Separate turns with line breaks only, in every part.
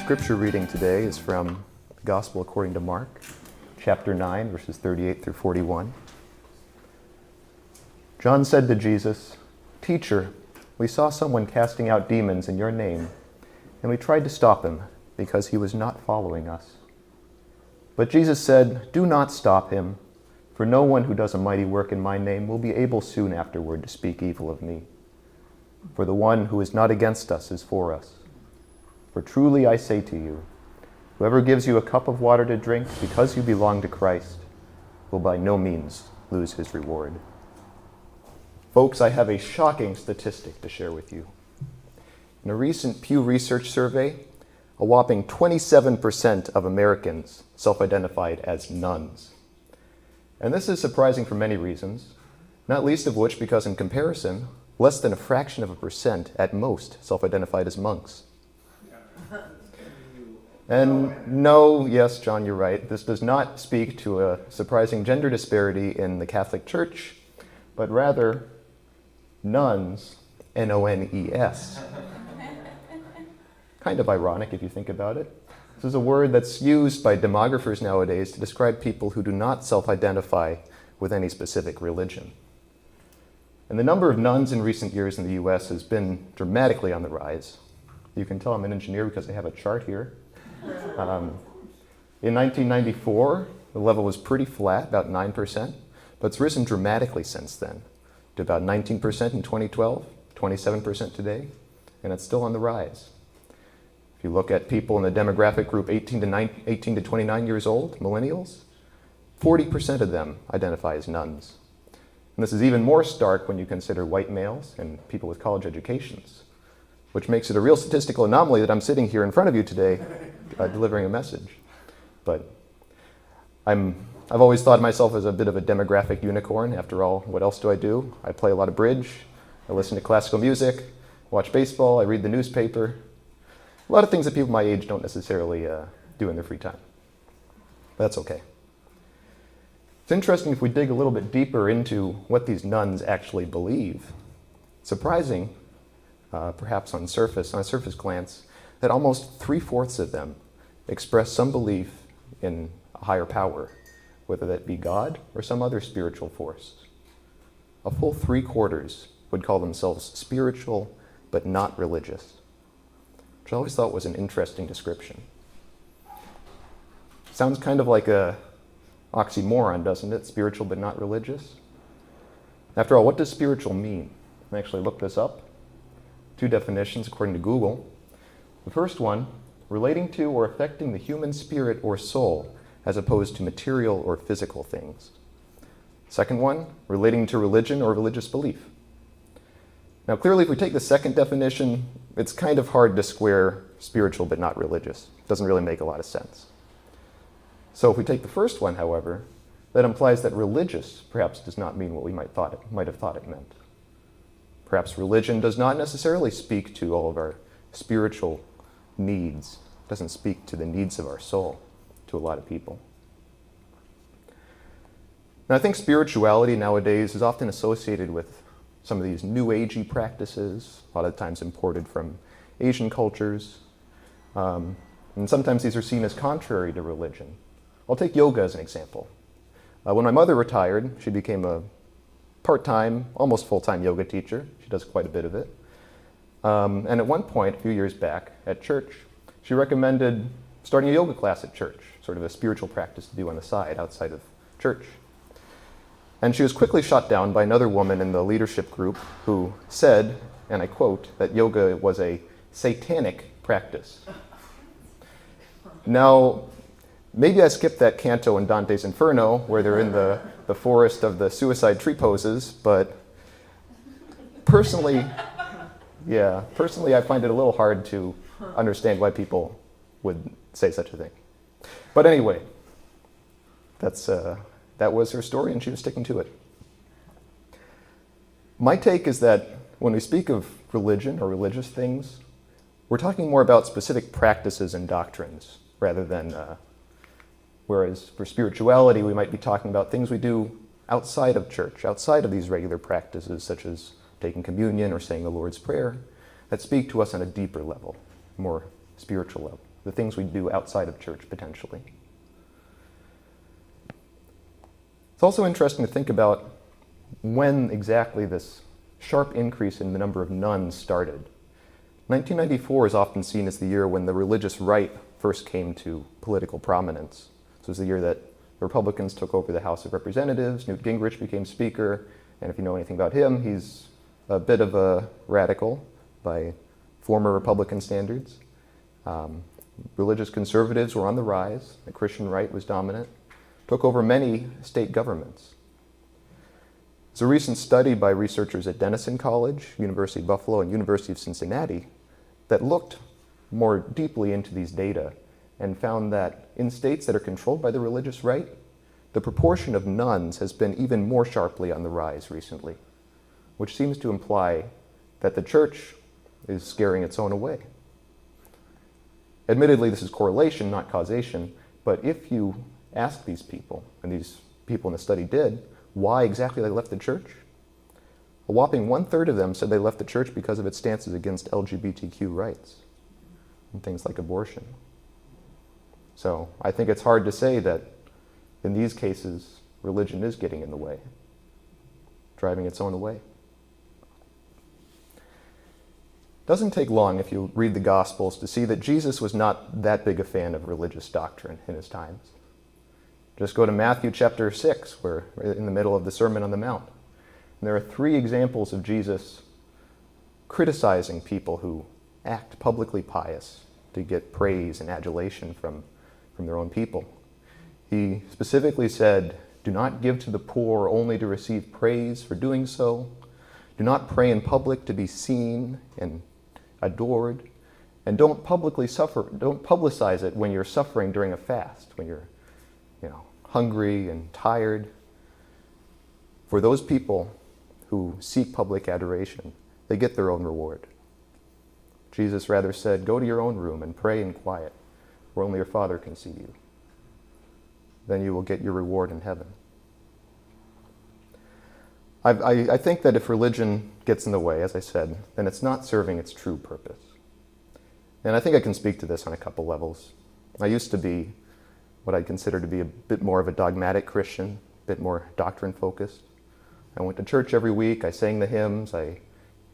scripture reading today is from the Gospel according to Mark, chapter 9, verses 38 through 41. John said to Jesus, "Teacher, we saw someone casting out demons in your name, and we tried to stop him because he was not following us." But Jesus said, "Do not stop him, for no one who does a mighty work in my name will be able soon afterward to speak evil of me. For the one who is not against us is for us. For truly I say to you, whoever gives you a cup of water to drink because you belong to Christ will by no means lose his reward." Folks, I have a shocking statistic to share with you. In a recent Pew Research survey, a whopping 27% of Americans self-identified as nuns. And this is surprising for many reasons, not least of which because in comparison, less than a fraction of a percent at most self-identified as monks. And no, yes, John, you're right. This does not speak to a surprising gender disparity in the Catholic Church, but rather nuns, N-O-N-E-S. Kind of ironic if you think about it. This is a word that's used by demographers nowadays to describe people who do not self-identify with any specific religion. And the number of nuns in recent years in the US has been dramatically on the rise. You can tell I'm an engineer because I have a chart here. In 1994, the level was pretty flat, about 9%, but it's risen dramatically since then to about 19% in 2012, 27% today, and it's still on the rise. If you look at people in the demographic group 18 to 29 years old, millennials, 40% of them identify as nuns. And this is even more stark when you consider white males and people with college educations, which makes it a real statistical anomaly that I'm sitting here in front of you today delivering a message. But I've always thought of myself as a bit of a demographic unicorn. After all, what else do? I play a lot of bridge, I listen to classical music, watch baseball, I read the newspaper. A lot of things that people my age don't necessarily do in their free time. But that's okay. It's interesting if we dig a little bit deeper into what these nuns actually believe. Surprising, perhaps on a surface glance, that almost 3/4 of them express some belief in a higher power, whether that be God or some other spiritual force. A full 3/4 would call themselves spiritual but not religious, which I always thought was an interesting description. Sounds kind of like a oxymoron, doesn't it? Spiritual but not religious. After all, what does spiritual mean? I actually looked this up. 2 definitions according to Google. The first one, relating to or affecting the human spirit or soul as opposed to material or physical things. Second one, relating to religion or religious belief. Now clearly if we take the second definition, it's kind of hard to square spiritual but not religious. It doesn't really make a lot of sense. So if we take the first one, however, that implies that religious perhaps does not mean what we might have thought it meant. Perhaps religion does not necessarily speak to all of our spiritual needs. It doesn't speak to the needs of our soul to a lot of people. Now I think spirituality nowadays is often associated with some of these new agey practices, a lot of times imported from Asian cultures. And sometimes these are seen as contrary to religion. I'll take yoga as an example. When my mother retired, she became a part-time, almost full-time yoga teacher. She does quite a bit of it. And at one point, a few years back at church, she recommended starting a yoga class at church, sort of a spiritual practice to do on the side, outside of church. And she was quickly shot down by another woman in the leadership group who said, and I quote, that yoga was a satanic practice. Now, maybe I skipped that canto in Dante's Inferno, where they're in the forest of the suicide tree poses, but personally, I find it a little hard to understand why people would say such a thing. But anyway, that was her story, and she was sticking to it. My take is that when we speak of religion or religious things, we're talking more about specific practices and doctrines, rather than, whereas for spirituality, we might be talking about things we do outside of church, outside of these regular practices, such as taking communion or saying the Lord's Prayer, that speak to us on a deeper level, more spiritual level. the things we do outside of church, potentially. It's also interesting to think about when exactly this sharp increase in the number of nuns started. 1994 is often seen as the year when the religious right first came to political prominence. So it was the year that the Republicans took over the House of Representatives, Newt Gingrich became Speaker, and if you know anything about him, he's a bit of a radical by former Republican standards. Religious conservatives were on the rise, the Christian right was dominant, took over many state governments. There's a recent study by researchers at Denison College, University of Buffalo, and University of Cincinnati that looked more deeply into these data and found that in states that are controlled by the religious right, the proportion of nuns has been even more sharply on the rise recently, which seems to imply that the church is scaring its own away. Admittedly, this is correlation, not causation, but if you ask these people, and these people in the study did, why exactly they left the church, a whopping 1/3 of them said they left the church because of its stances against LGBTQ rights and things like abortion. So I think it's hard to say that in these cases, religion is getting in the way, driving its own way. It doesn't take long if you read the Gospels to see that Jesus was not that big a fan of religious doctrine in his times. Just go to Matthew chapter 6, where we're in the middle of the Sermon on the Mount. And there are 3 examples of Jesus criticizing people who act publicly pious to get praise and adulation from their own people. He specifically said, "Do not give to the poor only to receive praise for doing so. Do not pray in public to be seen and adored. And don't publicize it when you're suffering during a fast, when you're hungry and tired." For those people who seek public adoration, they get their own reward. Jesus rather said, "Go to your own room and pray in quiet, where only your Father can see you. Then you will get your reward in heaven." I think that if religion gets in the way, as I said, then it's not serving its true purpose. And I think I can speak to this on a couple levels. I used to be what I'd consider to be a bit more of a dogmatic Christian, a bit more doctrine-focused. I went to church every week, I sang the hymns, I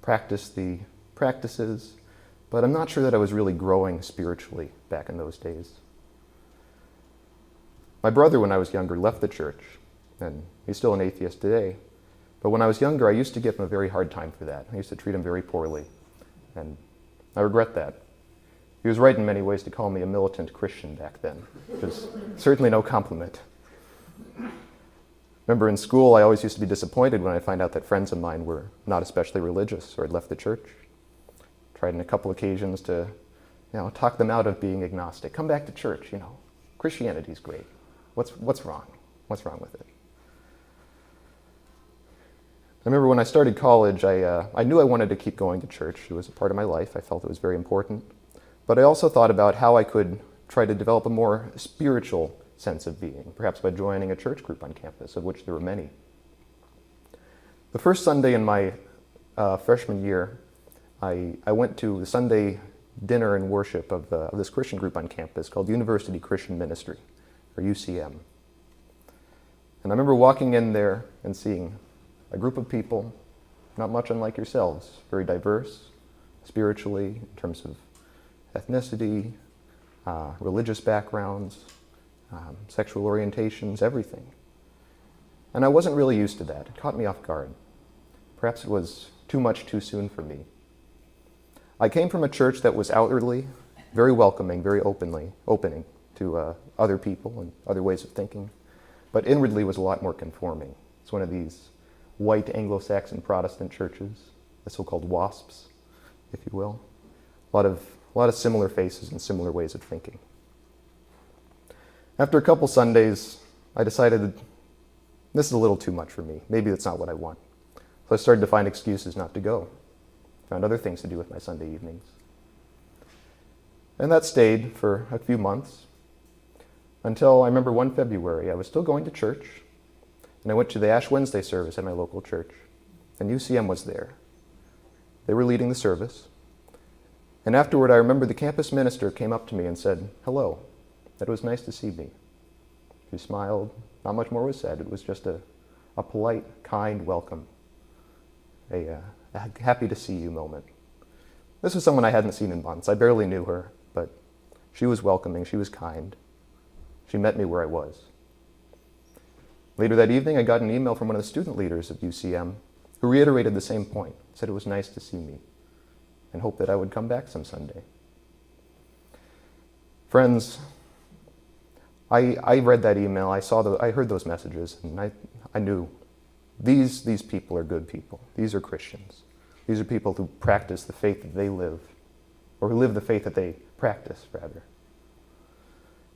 practiced the practices, but I'm not sure that I was really growing spiritually back in those days. My brother, when I was younger, left the church, and he's still an atheist today. But when I was younger, I used to give him a very hard time for that. I used to treat him very poorly, and I regret that. He was right in many ways to call me a militant Christian back then, which is certainly no compliment. Remember in school, I always used to be disappointed when I find out that friends of mine were not especially religious or had left the church. Tried on a couple occasions to talk them out of being agnostic. Come back to church, Christianity's great. What's wrong? What's wrong with it? I remember when I started college, I knew I wanted to keep going to church. It was a part of my life. I felt it was very important. But I also thought about how I could try to develop a more spiritual sense of being, perhaps by joining a church group on campus, of which there were many. The first Sunday in my freshman year, I went to the Sunday dinner and worship of this Christian group on campus called University Christian Ministry, or UCM. And I remember walking in there and seeing a group of people, not much unlike yourselves, very diverse spiritually in terms of ethnicity, religious backgrounds, sexual orientations, everything. And I wasn't really used to that. It caught me off guard. Perhaps it was too much too soon for me. I came from a church that was outwardly very welcoming, very opening to other people and other ways of thinking, but inwardly was a lot more conforming. It's one of these white Anglo-Saxon Protestant churches, the so-called WASPs, if you will. A lot of similar faces and similar ways of thinking. After a couple Sundays, I decided this is a little too much for me. Maybe that's not what I want. So I started to find excuses not to go. Found other things to do with my Sunday evenings. And that stayed for a few months until I remember one February. I was still going to church, and I went to the Ash Wednesday service at my local church, and UCM was there. They were leading the service. And afterward, I remember the campus minister came up to me and said, "Hello, that it was nice to see me." She smiled. Not much more was said. It was just a polite, kind welcome, a happy to see you moment. This was someone I hadn't seen in months. I barely knew her, but she was welcoming. She was kind. She met me where I was. Later that evening, I got an email from one of the student leaders of UCM who reiterated the same point, said it was nice to see me, and hoped that I would come back some Sunday. Friends, I read that email, I heard those messages, and I knew these people are good people. These are Christians. These are people who practice the faith that they live, or who live the faith that they practice, rather.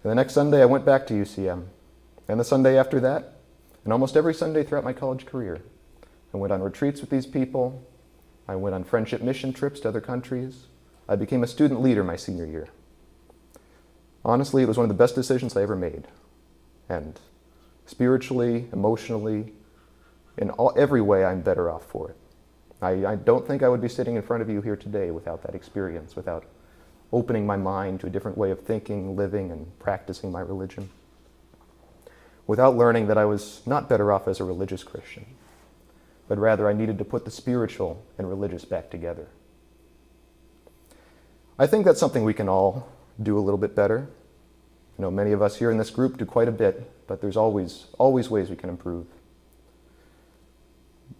And the next Sunday, I went back to UCM, and the Sunday after that, and almost every Sunday throughout my college career, I went on retreats with these people. I went on friendship mission trips to other countries. I became a student leader my senior year. Honestly, it was one of the best decisions I ever made. And spiritually, emotionally, in every way, I'm better off for it. I don't think I would be sitting in front of you here today without that experience, without opening my mind to a different way of thinking, living, and practicing my religion. Without learning that I was not better off as a religious Christian, but rather I needed to put the spiritual and religious back together. I think that's something we can all do a little bit better. You know, many of us here in this group do quite a bit, but there's always ways we can improve.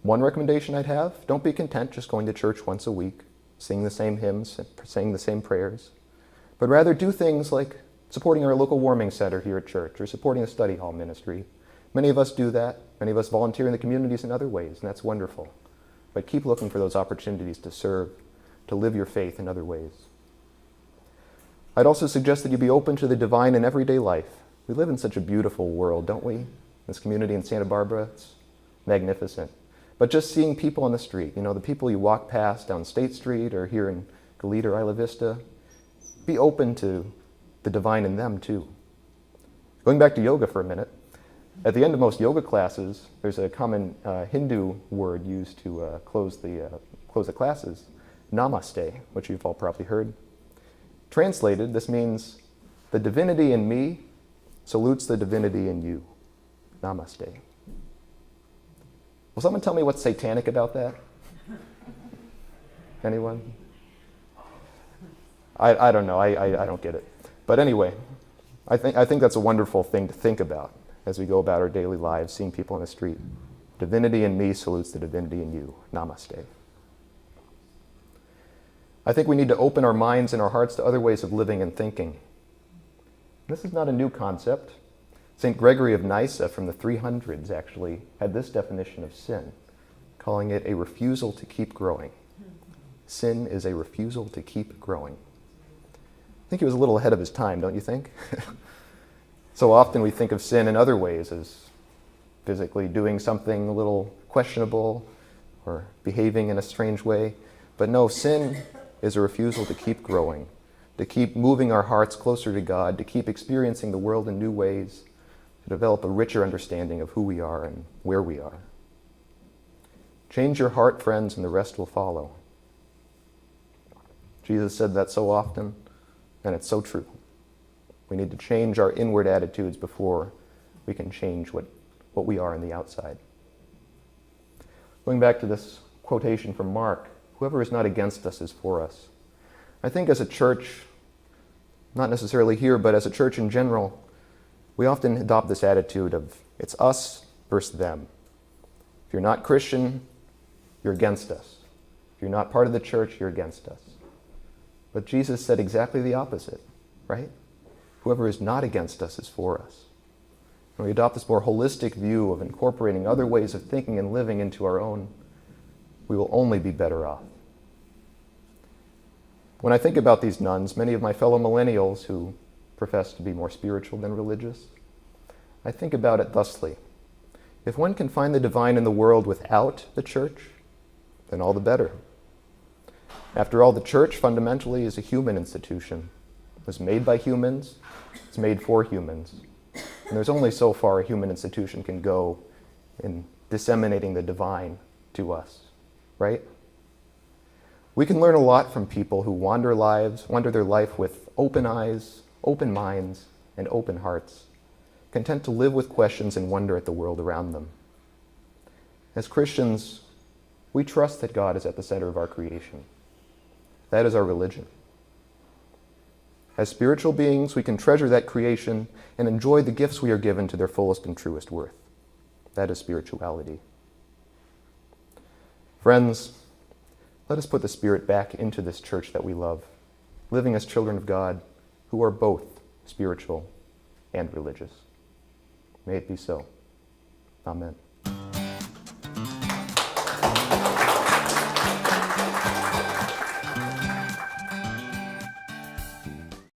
One recommendation I'd have, don't be content just going to church once a week, singing the same hymns, saying the same prayers, but rather do things like supporting our local warming center here at church or supporting a study hall ministry. Many of us do that. Many of us volunteer in the communities in other ways, and that's wonderful. But keep looking for those opportunities to serve, to live your faith in other ways. I'd also suggest that you be open to the divine in everyday life. We live in such a beautiful world, don't we? This community in Santa Barbara, it's magnificent. But just seeing people on the street, you know, the people you walk past down State Street or here in Goleta or Isla Vista, be open to the divine in them too. Going back to yoga for a minute, at the end of most yoga classes, there's a common Hindu word used to close the classes, namaste, which you've all probably heard. Translated, this means the divinity in me salutes the divinity in you. Namaste. Will someone tell me what's satanic about that? Anyone? I don't know. I don't get it. But anyway, I think that's a wonderful thing to think about as we go about our daily lives, seeing people on the street. Divinity in me salutes the divinity in you. Namaste. I think we need to open our minds and our hearts to other ways of living and thinking. This is not a new concept. St. Gregory of Nyssa from the 300s actually had this definition of sin, calling it a refusal to keep growing. Sin is a refusal to keep growing. I think he was a little ahead of his time, don't you think? So often we think of sin in other ways as physically doing something a little questionable or behaving in a strange way. But no, sin is a refusal to keep growing, to keep moving our hearts closer to God, to keep experiencing the world in new ways, to develop a richer understanding of who we are and where we are. Change your heart, friends, and the rest will follow. Jesus said that so often, and it's so true. We need to change our inward attitudes before we can change what we are on the outside. Going back to this quotation from Mark, whoever is not against us is for us. I think as a church, not necessarily here, but as a church in general, we often adopt this attitude of it's us versus them. If you're not Christian, you're against us. If you're not part of the church, you're against us. But Jesus said exactly the opposite, right? Whoever is not against us is for us. When we adopt this more holistic view of incorporating other ways of thinking and living into our own, we will only be better off. When I think about these nuns, many of my fellow millennials who profess to be more spiritual than religious, I think about it thusly. If one can find the divine in the world without the church, then all the better. After all, the church fundamentally is a human institution. It was made by humans, it's made for humans. And there's only so far a human institution can go in disseminating the divine to us, right? We can learn a lot from people who wander their life with open eyes, open minds, and open hearts, content to live with questions and wonder at the world around them. As Christians, we trust that God is at the center of our creation. That is our religion. As spiritual beings, we can treasure that creation and enjoy the gifts we are given to their fullest and truest worth. That is spirituality. Friends, let us put the Spirit back into this church that we love, living as children of God who are both spiritual and religious. May it be so. Amen.